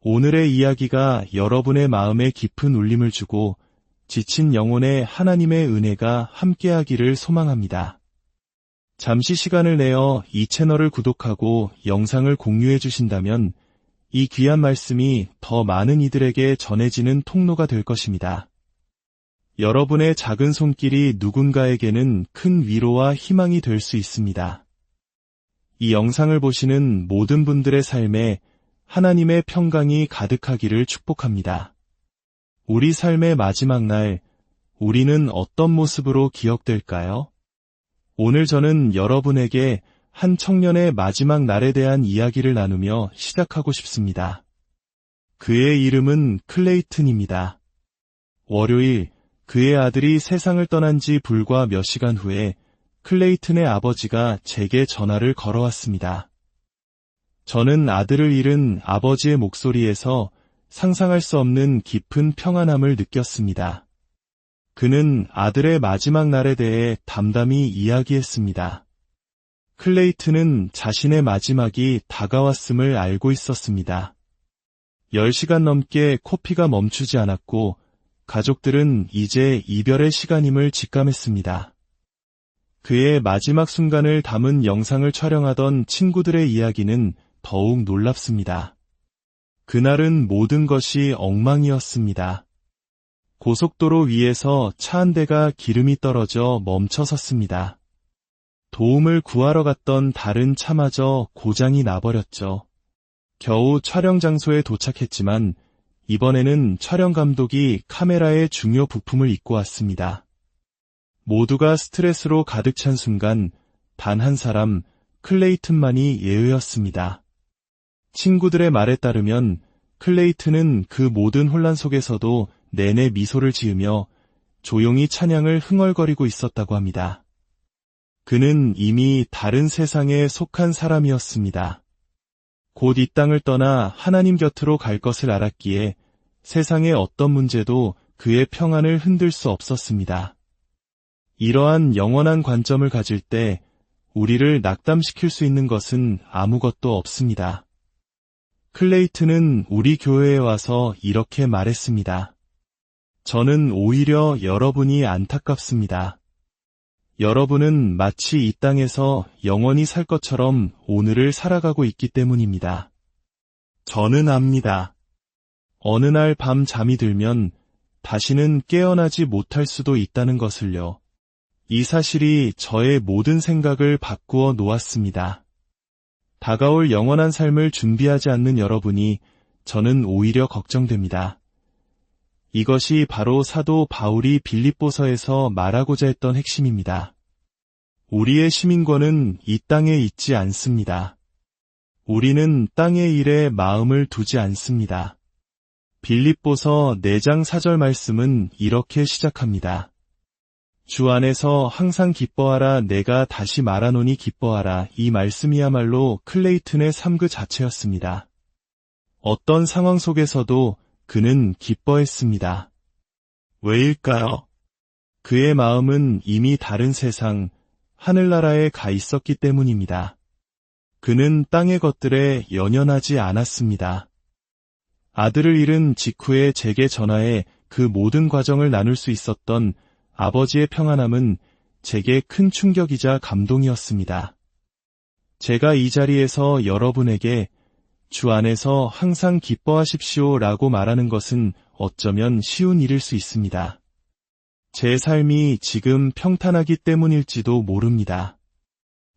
오늘의 이야기가 여러분의 마음에 깊은 울림을 주고 지친 영혼에 하나님의 은혜가 함께하기를 소망합니다. 잠시 시간을 내어 이 채널을 구독하고 영상을 공유해 주신다면 이 귀한 말씀이 더 많은 이들에게 전해지는 통로가 될 것입니다. 여러분의 작은 손길이 누군가에게는 큰 위로와 희망이 될 수 있습니다. 이 영상을 보시는 모든 분들의 삶에 하나님의 평강이 가득하기를 축복합니다. 우리 삶의 마지막 날, 우리는 어떤 모습으로 기억될까요? 오늘 저는 여러분에게 한 청년의 마지막 날에 대한 이야기를 나누며 시작하고 싶습니다. 그의 이름은 클레이튼입니다. 월요일, 그의 아들이 세상을 떠난 지 불과 몇 시간 후에 클레이튼의 아버지가 제게 전화를 걸어왔습니다. 저는 아들을 잃은 아버지의 목소리에서 상상할 수 없는 깊은 평안함을 느꼈습니다. 그는 아들의 마지막 날에 대해 담담히 이야기했습니다. 클레이튼은 자신의 마지막이 다가왔음을 알고 있었습니다. 10시간 넘게 코피가 멈추지 않았고 가족들은 이제 이별의 시간임을 직감했습니다. 그의 마지막 순간을 담은 영상을 촬영하던 친구들의 이야기는 더욱 놀랍습니다. 그날은 모든 것이 엉망이었습니다. 고속도로 위에서 차 한 대가 기름이 떨어져 멈춰 섰습니다. 도움을 구하러 갔던 다른 차마저 고장이 나버렸죠. 겨우 촬영 장소에 도착했지만 이번에는 촬영 감독이 카메라의 중요 부품을 입고 왔습니다. 모두가 스트레스로 가득 찬 순간 단 한 사람, 클레이튼만이 예외였습니다. 친구들의 말에 따르면 클레이튼은 그 모든 혼란 속에서도 내내 미소를 지으며 조용히 찬양을 흥얼거리고 있었다고 합니다. 그는 이미 다른 세상에 속한 사람이었습니다. 곧 이 땅을 떠나 하나님 곁으로 갈 것을 알았기에 세상의 어떤 문제도 그의 평안을 흔들 수 없었습니다. 이러한 영원한 관점을 가질 때 우리를 낙담시킬 수 있는 것은 아무것도 없습니다. 클레이튼은 우리 교회에 와서 이렇게 말했습니다. 저는 오히려 여러분이 안타깝습니다. 여러분은 마치 이 땅에서 영원히 살 것처럼 오늘을 살아가고 있기 때문입니다. 저는 압니다. 어느 날 밤 잠이 들면 다시는 깨어나지 못할 수도 있다는 것을요. 이 사실이 저의 모든 생각을 바꾸어 놓았습니다. 다가올 영원한 삶을 준비하지 않는 여러분이 저는 오히려 걱정됩니다. 이것이 바로 사도 바울이 빌립보서에서 말하고자 했던 핵심입니다. 우리의 시민권은 이 땅에 있지 않습니다. 우리는 땅의 일에 마음을 두지 않습니다. 빌립보서 4장 4절 말씀은 이렇게 시작합니다. 주 안에서 항상 기뻐하라. 내가 다시 말하노니 기뻐하라. 이 말씀이야말로 클레이튼의 삶 그 자체였습니다. 어떤 상황 속에서도 그는 기뻐했습니다. 왜일까요? 그의 마음은 이미 다른 세상, 하늘나라에 가 있었기 때문입니다. 그는 땅의 것들에 연연하지 않았습니다. 아들을 잃은 직후에 제게 전화해 그 모든 과정을 나눌 수 있었던 아버지의 평안함은 제게 큰 충격이자 감동이었습니다. 제가 이 자리에서 여러분에게 주 안에서 항상 기뻐하십시오 라고 말하는 것은 어쩌면 쉬운 일일 수 있습니다. 제 삶이 지금 평탄하기 때문일지도 모릅니다.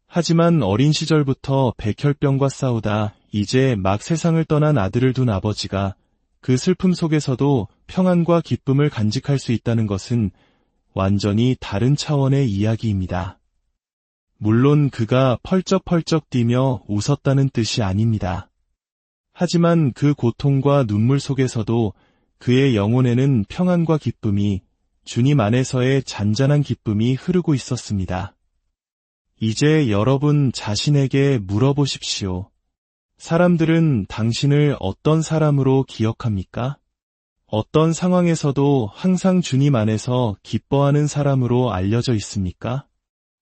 하지만 어린 시절부터 백혈병과 싸우다 이제 막 세상을 떠난 아들을 둔 아버지가 그 슬픔 속에서도 평안과 기쁨을 간직할 수 있다는 것은 완전히 다른 차원의 이야기입니다. 물론 그가 펄쩍펄쩍 뛰며 웃었다는 뜻이 아닙니다. 하지만 그 고통과 눈물 속에서도 그의 영혼에는 평안과 기쁨이, 주님 안에서의 잔잔한 기쁨이 흐르고 있었습니다. 이제 여러분 자신에게 물어보십시오. 사람들은 당신을 어떤 사람으로 기억합니까? 어떤 상황에서도 항상 주님 안에서 기뻐하는 사람으로 알려져 있습니까?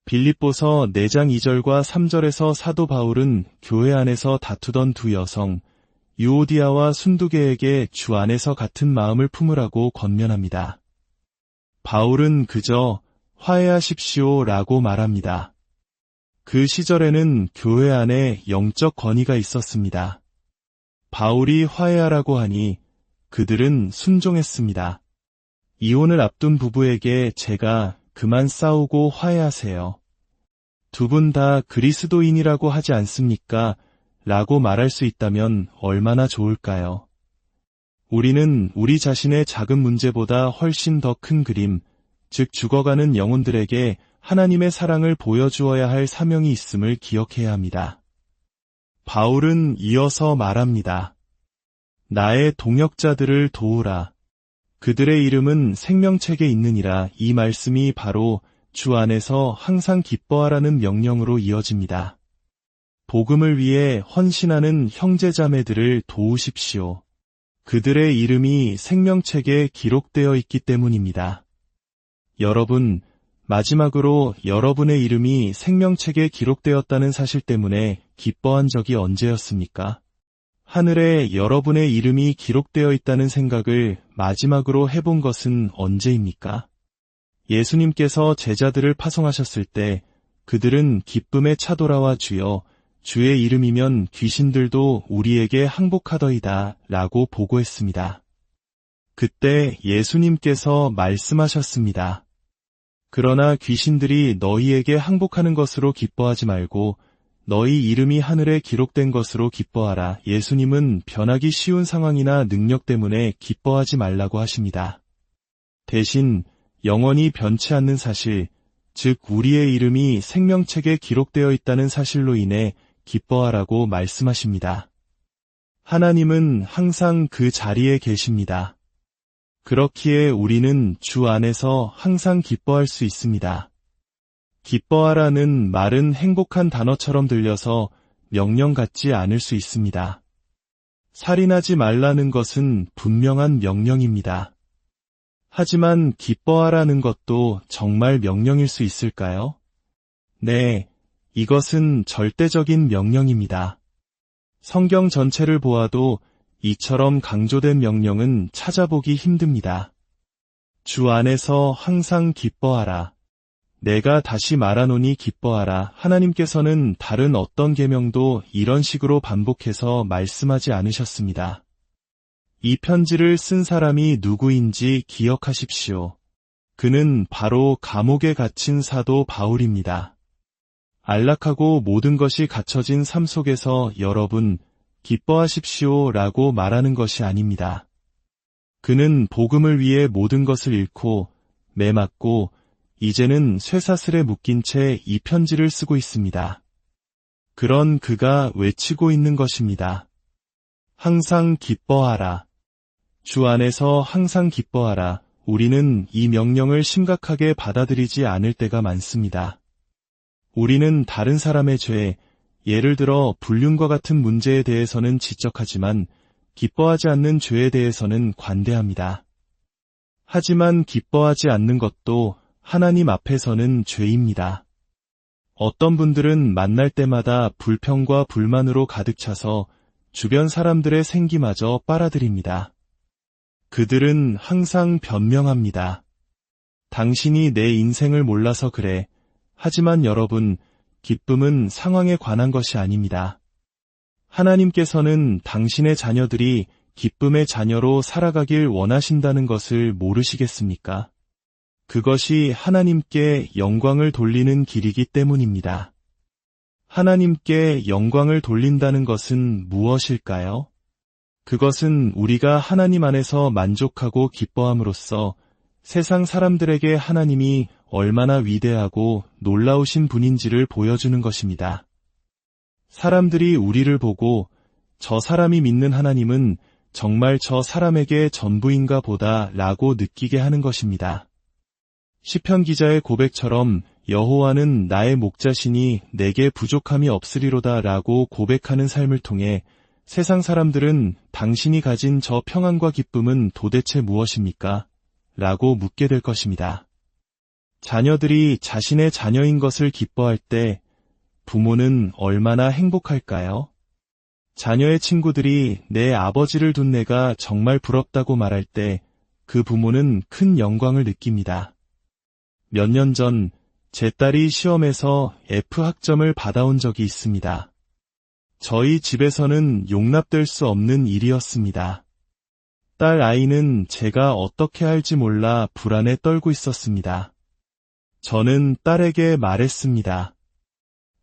빌립보서 4장 2절과 3절에서 사도 바울은 교회 안에서 다투던 두 여성, 유오디아와 순두계에게 주 안에서 같은 마음을 품으라고 권면합니다. 바울은 그저 화해하십시오 라고 말합니다. 그 시절에는 교회 안에 영적 권위가 있었습니다. 바울이 화해하라고 하니 그들은 순종했습니다. 이혼을 앞둔 부부에게 제가 그만 싸우고 화해하세요. 두 분 다 그리스도인이라고 하지 않습니까? 라고 말할 수 있다면 얼마나 좋을까요? 우리는 우리 자신의 작은 문제보다 훨씬 더 큰 그림, 즉 죽어가는 영혼들에게 하나님의 사랑을 보여주어야 할 사명이 있음을 기억해야 합니다. 바울은 이어서 말합니다. 나의 동역자들을 도우라. 그들의 이름은 생명책에 있느니라. 이 말씀이 바로 주 안에서 항상 기뻐하라는 명령으로 이어집니다. 복음을 위해 헌신하는 형제자매들을 도우십시오. 그들의 이름이 생명책에 기록되어 있기 때문입니다. 여러분, 마지막으로 여러분의 이름이 생명책에 기록되었다는 사실 때문에 기뻐한 적이 언제였습니까? 하늘에 여러분의 이름이 기록되어 있다는 생각을 마지막으로 해본 것은 언제입니까? 예수님께서 제자들을 파송하셨을 때 그들은 기쁨에 차돌아와 주여, 주의 이름이면 귀신들도 우리에게 항복하더이다 라고 보고했습니다. 그때 예수님께서 말씀하셨습니다. 그러나 귀신들이 너희에게 항복하는 것으로 기뻐하지 말고 너희 이름이 하늘에 기록된 것으로 기뻐하라. 예수님은 변하기 쉬운 상황이나 능력 때문에 기뻐하지 말라고 하십니다. 대신 영원히 변치 않는 사실, 즉 우리의 이름이 생명책에 기록되어 있다는 사실로 인해 기뻐하라고 말씀하십니다. 하나님은 항상 그 자리에 계십니다. 그렇기에 우리는 주 안에서 항상 기뻐할 수 있습니다. 기뻐하라는 말은 행복한 단어처럼 들려서 명령 같지 않을 수 있습니다. 살인하지 말라는 것은 분명한 명령입니다. 하지만 기뻐하라는 것도 정말 명령일 수 있을까요? 네, 이것은 절대적인 명령입니다. 성경 전체를 보아도 이처럼 강조된 명령은 찾아보기 힘듭니다. 주 안에서 항상 기뻐하라. 내가 다시 말하노니 기뻐하라. 하나님께서는 다른 어떤 계명도 이런 식으로 반복해서 말씀하지 않으셨습니다. 이 편지를 쓴 사람이 누구인지 기억하십시오. 그는 바로 감옥에 갇힌 사도 바울입니다. 안락하고 모든 것이 갖춰진 삶 속에서 여러분, 기뻐하십시오 라고 말하는 것이 아닙니다. 그는 복음을 위해 모든 것을 잃고 매맞고 이제는 쇠사슬에 묶인 채 이 편지를 쓰고 있습니다. 그런 그가 외치고 있는 것입니다. 항상 기뻐하라. 주 안에서 항상 기뻐하라. 우리는 이 명령을 심각하게 받아들이지 않을 때가 많습니다. 우리는 다른 사람의 죄, 예를 들어 불륜과 같은 문제에 대해서는 지적하지만 기뻐하지 않는 죄에 대해서는 관대합니다. 하지만 기뻐하지 않는 것도 하나님 앞에서는 죄입니다. 어떤 분들은 만날 때마다 불평과 불만으로 가득 차서 주변 사람들의 생기마저 빨아들입니다. 그들은 항상 변명합니다. 당신이 내 인생을 몰라서 그래. 하지만 여러분, 기쁨은 상황에 관한 것이 아닙니다. 하나님께서는 당신의 자녀들이 기쁨의 자녀로 살아가길 원하신다는 것을 모르시겠습니까? 그것이 하나님께 영광을 돌리는 길이기 때문입니다. 하나님께 영광을 돌린다는 것은 무엇일까요? 그것은 우리가 하나님 안에서 만족하고 기뻐함으로써 세상 사람들에게 하나님이 얼마나 위대하고 놀라우신 분인지를 보여주는 것입니다. 사람들이 우리를 보고 저 사람이 믿는 하나님은 정말 저 사람에게 전부인가 보다 라고 느끼게 하는 것입니다. 시편 기자의 고백처럼 여호와는 나의 목자시니 내게 부족함이 없으리로다 라고 고백하는 삶을 통해 세상 사람들은 당신이 가진 저 평안과 기쁨은 도대체 무엇입니까? 라고 묻게 될 것입니다. 자녀들이 자신의 자녀인 것을 기뻐할 때 부모는 얼마나 행복할까요? 자녀의 친구들이 내 아버지를 둔 내가 정말 부럽다고 말할 때 그 부모는 큰 영광을 느낍니다. 몇 년 전 제 딸이 시험에서 F 학점을 받아온 적이 있습니다. 저희 집에서는 용납될 수 없는 일이었습니다. 딸 아이는 제가 어떻게 할지 몰라 불안에 떨고 있었습니다. 저는 딸에게 말했습니다.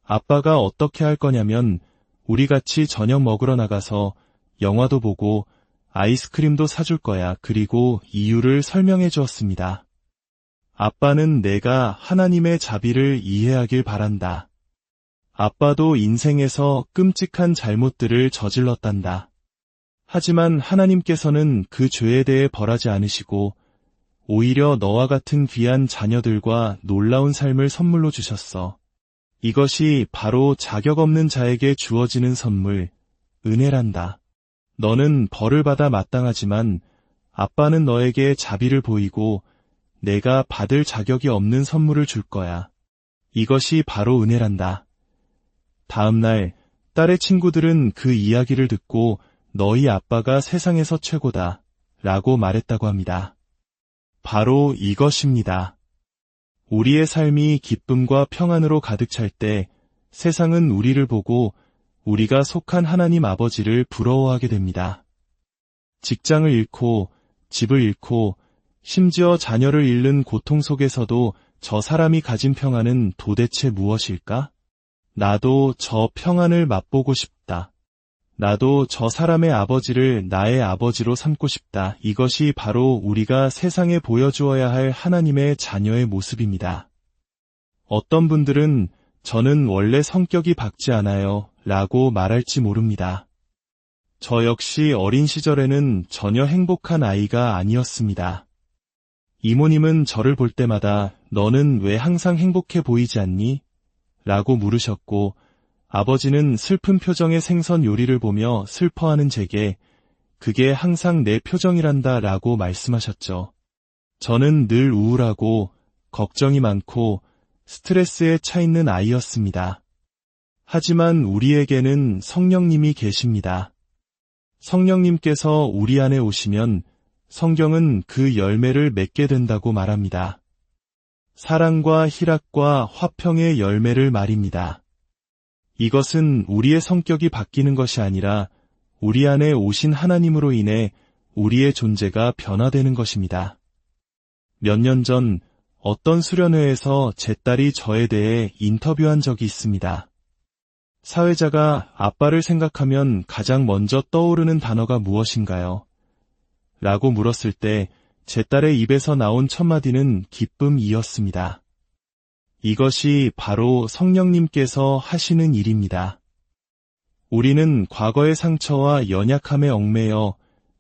아빠가 어떻게 할 거냐면 우리 같이 저녁 먹으러 나가서 영화도 보고 아이스크림도 사줄 거야. 그리고 이유를 설명해 주었습니다. 아빠는 내가 하나님의 자비를 이해하길 바란다. 아빠도 인생에서 끔찍한 잘못들을 저질렀단다. 하지만 하나님께서는 그 죄에 대해 벌하지 않으시고 오히려 너와 같은 귀한 자녀들과 놀라운 삶을 선물로 주셨어. 이것이 바로 자격 없는 자에게 주어지는 선물, 은혜란다. 너는 벌을 받아 마땅하지만 아빠는 너에게 자비를 보이고 내가 받을 자격이 없는 선물을 줄 거야. 이것이 바로 은혜란다. 다음 날 딸의 친구들은 그 이야기를 듣고 너희 아빠가 세상에서 최고다 라고 말했다고 합니다. 바로 이것입니다. 우리의 삶이 기쁨과 평안으로 가득 찰 때 세상은 우리를 보고 우리가 속한 하나님 아버지를 부러워하게 됩니다. 직장을 잃고 집을 잃고 심지어 자녀를 잃는 고통 속에서도 저 사람이 가진 평안은 도대체 무엇일까? 나도 저 평안을 맛보고 싶다. 나도 저 사람의 아버지를 나의 아버지로 삼고 싶다. 이것이 바로 우리가 세상에 보여주어야 할 하나님의 자녀의 모습입니다. 어떤 분들은 저는 원래 성격이 밝지 않아요 라고 말할지 모릅니다. 저 역시 어린 시절에는 전혀 행복한 아이가 아니었습니다. 이모님은 저를 볼 때마다 너는 왜 항상 행복해 보이지 않니? 라고 물으셨고 아버지는 슬픈 표정의 생선 요리를 보며 슬퍼하는 제게 그게 항상 내 표정이란다 라고 말씀하셨죠. 저는 늘 우울하고 걱정이 많고 스트레스에 차 있는 아이였습니다. 하지만 우리에게는 성령님이 계십니다. 성령님께서 우리 안에 오시면 성경은 그 열매를 맺게 된다고 말합니다. 사랑과 희락과 화평의 열매를 말입니다. 이것은 우리의 성격이 바뀌는 것이 아니라 우리 안에 오신 하나님으로 인해 우리의 존재가 변화되는 것입니다. 몇 년 전 어떤 수련회에서 제 딸이 저에 대해 인터뷰한 적이 있습니다. 사회자가 아빠를 생각하면 가장 먼저 떠오르는 단어가 무엇인가요? 라고 물었을 때 제 딸의 입에서 나온 첫 마디는 기쁨이었습니다. 이것이 바로 성령님께서 하시는 일입니다. 우리는 과거의 상처와 연약함에 얽매여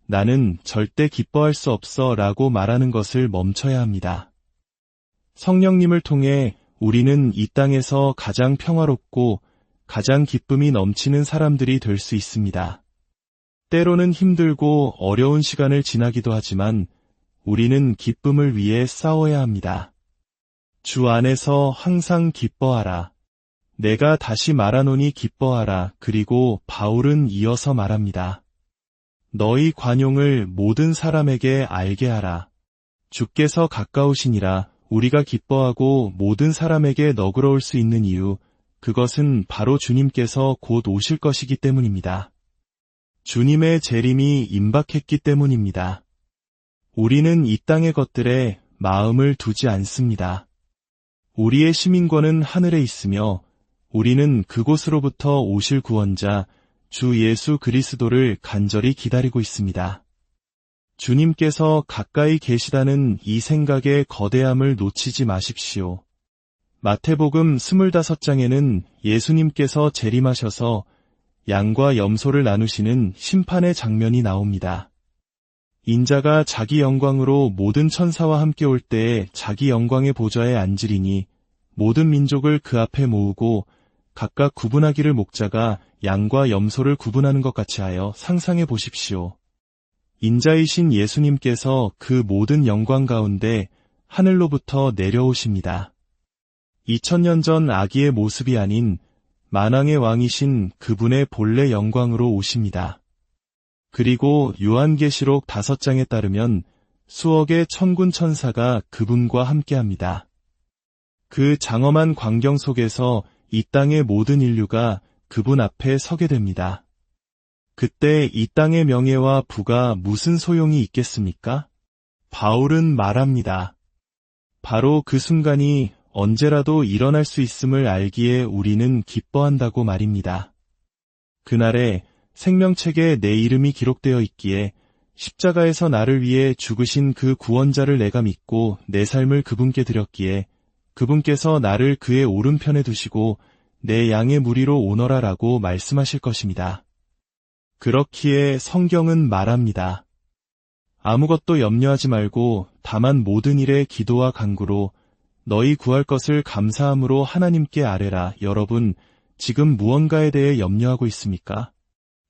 나는 절대 기뻐할 수 없어 라고 말하는 것을 멈춰야 합니다. 성령님을 통해 우리는 이 땅에서 가장 평화롭고 가장 기쁨이 넘치는 사람들이 될 수 있습니다. 때로는 힘들고 어려운 시간을 지나기도 하지만 우리는 기쁨을 위해 싸워야 합니다. 주 안에서 항상 기뻐하라. 내가 다시 말하노니 기뻐하라. 그리고 바울은 이어서 말합니다. 너희 관용을 모든 사람에게 알게 하라. 주께서 가까우시니라. 우리가 기뻐하고 모든 사람에게 너그러울 수 있는 이유, 그것은 바로 주님께서 곧 오실 것이기 때문입니다. 주님의 재림이 임박했기 때문입니다. 우리는 이 땅의 것들에 마음을 두지 않습니다. 우리의 시민권은 하늘에 있으며 우리는 그곳으로부터 오실 구원자 주 예수 그리스도를 간절히 기다리고 있습니다. 주님께서 가까이 계시다는 이 생각의 거대함을 놓치지 마십시오. 마태복음 25장에는 예수님께서 재림하셔서 양과 염소를 나누시는 심판의 장면이 나옵니다. 인자가 자기 영광으로 모든 천사와 함께 올 때에 자기 영광의 보좌에 앉으리니 모든 민족을 그 앞에 모으고 각각 구분하기를 목자가 양과 염소를 구분하는 것 같이 하여 상상해 보십시오. 인자이신 예수님께서 그 모든 영광 가운데 하늘로부터 내려오십니다. 2000년 전 아기의 모습이 아닌 만왕의 왕이신 그분의 본래 영광으로 오십니다. 그리고 요한계시록 5장에 따르면 수억의 천군 천사가 그분과 함께합니다. 그 장엄한 광경 속에서 이 땅의 모든 인류가 그분 앞에 서게 됩니다. 그때 이 땅의 명예와 부가 무슨 소용이 있겠습니까? 바울은 말합니다. 바로 그 순간이 언제라도 일어날 수 있음을 알기에 우리는 기뻐한다고 말입니다. 그날에 생명책에 내 이름이 기록되어 있기에 십자가에서 나를 위해 죽으신 그 구원자를 내가 믿고 내 삶을 그분께 드렸기에 그분께서 나를 그의 오른편에 두시고 내 양의 무리로 오너라라고 말씀하실 것입니다. 그렇기에 성경은 말합니다. 아무것도 염려하지 말고 다만 모든 일에 기도와 간구로 너희 구할 것을 감사함으로 하나님께 아뢰라. 여러분, 지금 무언가에 대해 염려하고 있습니까?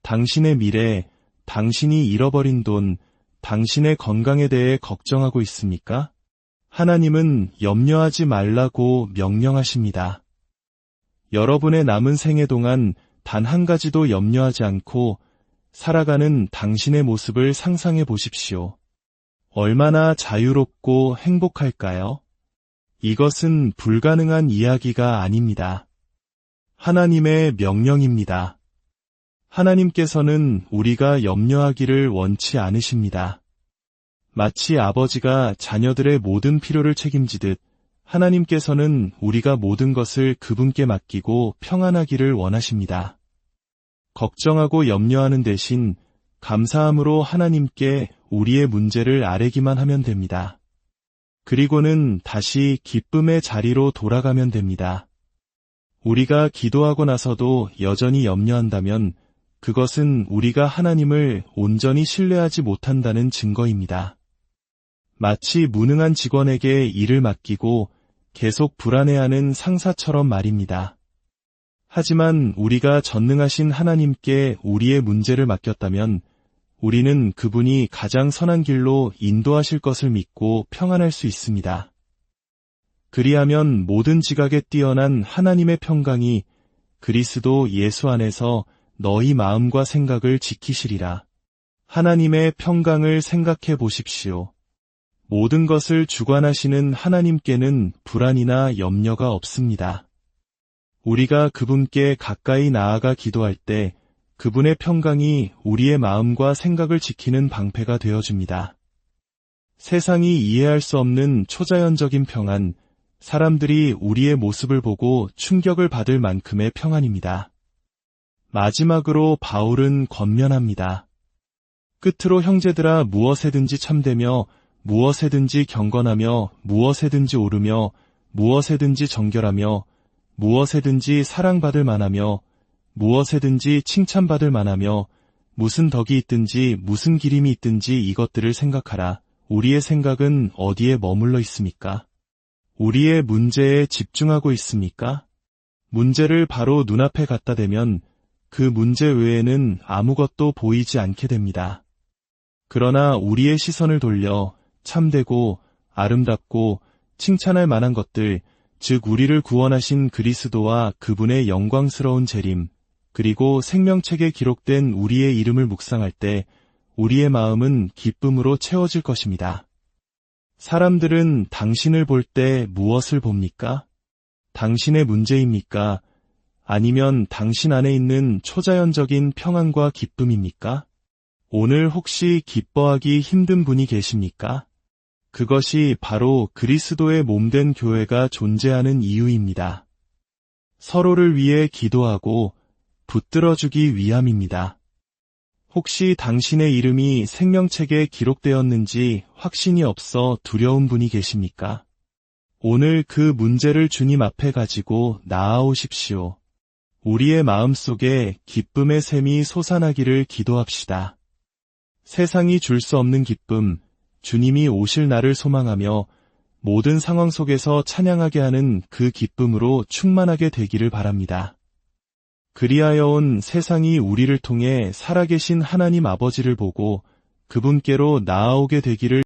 당신의 미래, 당신이 잃어버린 돈, 당신의 건강에 대해 걱정하고 있습니까? 하나님은 염려하지 말라고 명령하십니다. 여러분의 남은 생애 동안 단 한 가지도 염려하지 않고 살아가는 당신의 모습을 상상해 보십시오. 얼마나 자유롭고 행복할까요? 이것은 불가능한 이야기가 아닙니다. 하나님의 명령입니다. 하나님께서는 우리가 염려하기를 원치 않으십니다. 마치 아버지가 자녀들의 모든 필요를 책임지듯 하나님께서는 우리가 모든 것을 그분께 맡기고 평안하기를 원하십니다. 걱정하고 염려하는 대신 감사함으로 하나님께 우리의 문제를 아뢰기만 하면 됩니다. 그리고는 다시 기쁨의 자리로 돌아가면 됩니다. 우리가 기도하고 나서도 여전히 염려한다면 그것은 우리가 하나님을 온전히 신뢰하지 못한다는 증거입니다. 마치 무능한 직원에게 일을 맡기고 계속 불안해하는 상사처럼 말입니다. 하지만 우리가 전능하신 하나님께 우리의 문제를 맡겼다면 우리는 그분이 가장 선한 길로 인도하실 것을 믿고 평안할 수 있습니다. 그리하면 모든 지각에 뛰어난 하나님의 평강이 그리스도 예수 안에서 너희 마음과 생각을 지키시리라. 하나님의 평강을 생각해 보십시오. 모든 것을 주관하시는 하나님께는 불안이나 염려가 없습니다. 우리가 그분께 가까이 나아가 기도할 때 그분의 평강이 우리의 마음과 생각을 지키는 방패가 되어줍니다. 세상이 이해할 수 없는 초자연적인 평안, 사람들이 우리의 모습을 보고 충격을 받을 만큼의 평안입니다. 마지막으로 바울은 권면합니다. 끝으로 형제들아 무엇에든지 참되며 무엇에든지 경건하며 무엇에든지 오르며 무엇에든지 정결하며 무엇에든지 사랑받을 만하며 무엇에든지 칭찬받을 만하며 무슨 덕이 있든지 무슨 기림이 있든지 이것들을 생각하라. 우리의 생각은 어디에 머물러 있습니까? 우리의 문제에 집중하고 있습니까? 문제를 바로 눈앞에 갖다 대면 그 문제 외에는 아무것도 보이지 않게 됩니다. 그러나 우리의 시선을 돌려 참되고 아름답고 칭찬할 만한 것들, 즉 우리를 구원하신 그리스도와 그분의 영광스러운 재림, 그리고 생명책에 기록된 우리의 이름을 묵상할 때 우리의 마음은 기쁨으로 채워질 것입니다. 사람들은 당신을 볼 때 무엇을 봅니까? 당신의 문제입니까? 아니면 당신 안에 있는 초자연적인 평안과 기쁨입니까? 오늘 혹시 기뻐하기 힘든 분이 계십니까? 그것이 바로 그리스도의 몸된 교회가 존재하는 이유입니다. 서로를 위해 기도하고 붙들어주기 위함입니다. 혹시 당신의 이름이 생명책에 기록되었는지 확신이 없어 두려운 분이 계십니까? 오늘 그 문제를 주님 앞에 가지고 나아오십시오. 우리의 마음속에 기쁨의 샘이 솟아나기를 기도합시다. 세상이 줄 수 없는 기쁨, 주님이 오실 날을 소망하며 모든 상황 속에서 찬양하게 하는 그 기쁨으로 충만하게 되기를 바랍니다. 그리하여 온 세상이 우리를 통해 살아계신 하나님 아버지를 보고 그분께로 나아오게 되기를